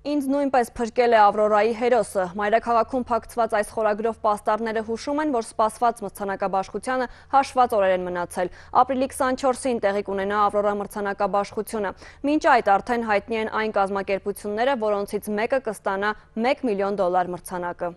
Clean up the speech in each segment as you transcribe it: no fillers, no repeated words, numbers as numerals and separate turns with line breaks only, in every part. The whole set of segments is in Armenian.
Ինձ նույնպես փրկել է Ավրորայի հերոսը։ Մայրաքաղաքում փակցված այս խորագրով պաստառները հուշում են, որ սպասված մրցանակաբաշխությանը հաշված օրեր են մնացել։ Ապրիլի 24-ին տեղի կունենա Ավրորա մրցանակաբաշխությունը։ Մինչ այդ արդեն հայտնի են այն կազմակերպությունները, որոնցից մեկը կստանա $1 միլիոն մրցանակը։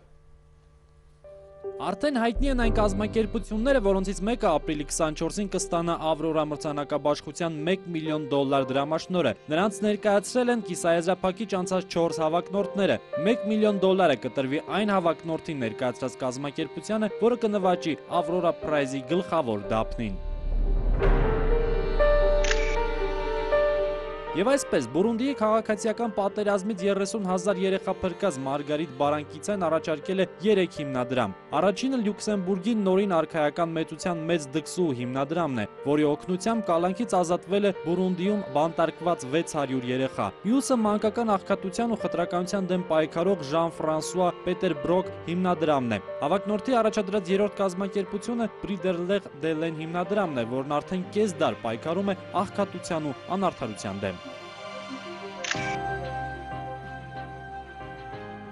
Արդեն հայտնի են այն կազմակերպությունները, որոնցից մեկը ապրիլի 24-ին կստանա Ավրորա մրցանակաբաշխության $1 միլիոն դրամաշնորհը։ Նրանց ներկայացրել են կիսաեզրափակիչ անցած 4 հավակնորդները։ $1 միլիոն կտրվի այն հավակնորդին ներկայացրած կազմակերպությանը, որը կնվաճի Ավրորա Փրայզի գլխավոր դափնին։ Եվ այսպես, Բուրունդիի քաղաքացիական պատերազմից 30,000 երեխա փրկած Մարգարիտ Բարանկիցյան առաջարկել է 3 հիմնադրամ։ Առաջինը Լյուքսեմբուրգի նորին արքայական մեծության մեծ դքսու հիմնադրամն է, որի օգնությամբ կալանքից ազատվել է Բուրունդիում բանտարկված 600 երեխա։ Մյուսը մանկական աղքատության ու խտրականության դեմ պայքարող Ժան-Ֆրանսուଆ Պետերբրոկ հիմնադրամն է։ Հավակնորդի առաջադրած երրորդ կազմակերպությունը Բրիդերլեղ Դելեն հիմնադրամն է, որն արդեն կես դար պայքարում է աղքատության ու անարդարության դեմ։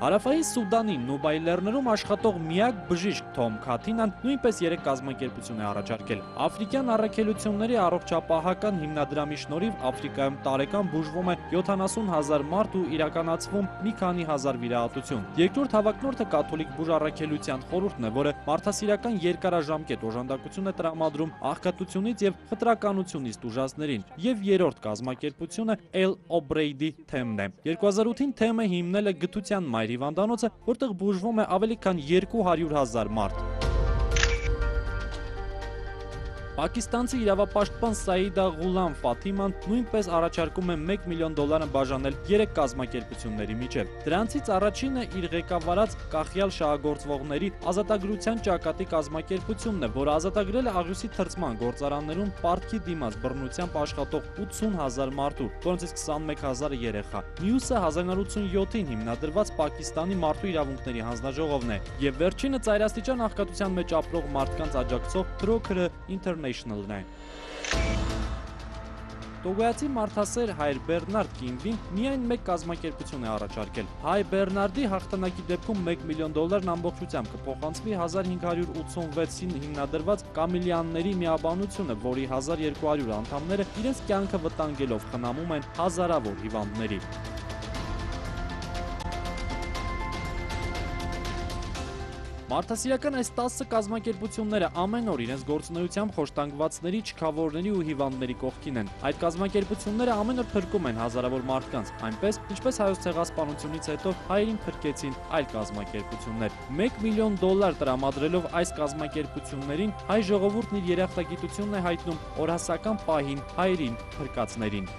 Հարավային Սուդանի Նուբայի լեռներում աշխատող միակ բժիշկ Թոմ Քաթինան նույնպես 3 կազմակերպություն է առաջարկել։ Աֆրիկյան առաքելությունների առողջապահական հիմնադրամի շնորհիվ Աֆրիկայում տարեկան բուժվում է 70,000 մարդ ու իրականացվում մի քանի հազար վիրահատություն։ Երկրորդ հավակնորդը կաթոլիկ բուժառաքելության խորհուրդն է, որը մարդասիրական երկարաժամկետ օժանդակություն է տրամադրում աղքատությունից եւ խտրականությունից տուժածներին։ Եվ երրորդ կազմակերպությունը Էլ Օբրեյդի թեմն է։ 2008-ին թեմը հիմնել է գթության մայր հիվանդանոցը, որտեղ բուժվում է ավելի քան 200,000 մարդ։ Պակիստանցի իրավապաշտպան Սաիդա Ղուլամ Ֆաթիման նույնպես առաջարկում է $1 միլիոն բաժանել 3 կազմակերպությունների միջև։ Դրանցից առաջինը իր ղեկավարած կախյալ շահագործվողների ազատագրության ճակատի կազմակերպությունն է, որը ազատագրել է աղյուսի թրծման գործարաններում պարտքի դիմաց բռնությամբ աշխատող 80,000 մարդու, որոնցից 21,000-ը երեխա։ Մյուսը 1987-ին հիմնադրված Պակիստանի մարդու իրավունքների հանձնաժողովն է, եւ վերջինը ծայրաստիճան աղքատության մեջ ապրող մարդկանց աջակցող Crocker International-ն է։ Տոգոյացի մարդասեր Հայր Բեռնարդ Կինվին միայն մեկ կազմակերպություն է առաջարկել։ Հայ Բեռնարդի հաղթանակի դեպքում $1 միլիոն ամբողջությամբ կփոխանցվի 1586-ին հիմնադրված Կամիլյանների միաբանությունը, որի 1200 անդամները իրենց կյանքը վտանգելով խնամում են հազարավոր հիվանդների։ Մարդասիրական այս 10 կազմակերպությունները ամեն օր իրենց գործունեությամբ խոշտանգվածների, չքավորների ու հիվանդների կողքին են։ Այդ կազմակերպությունները ամեն օր փրկում են հազարավոր մարդկանց, այնպես, ինչպես հայոց ցեղասպանությունից հետո հայերին փրկեցին այլ կազմակերպություններ։ $1 միլիոն տրամադրելով այս կազմակերպություններին, հայ ժողովուրդն իր երախտագիտությունն է հայտնում օրհասական պահին հայերին փրկածներին։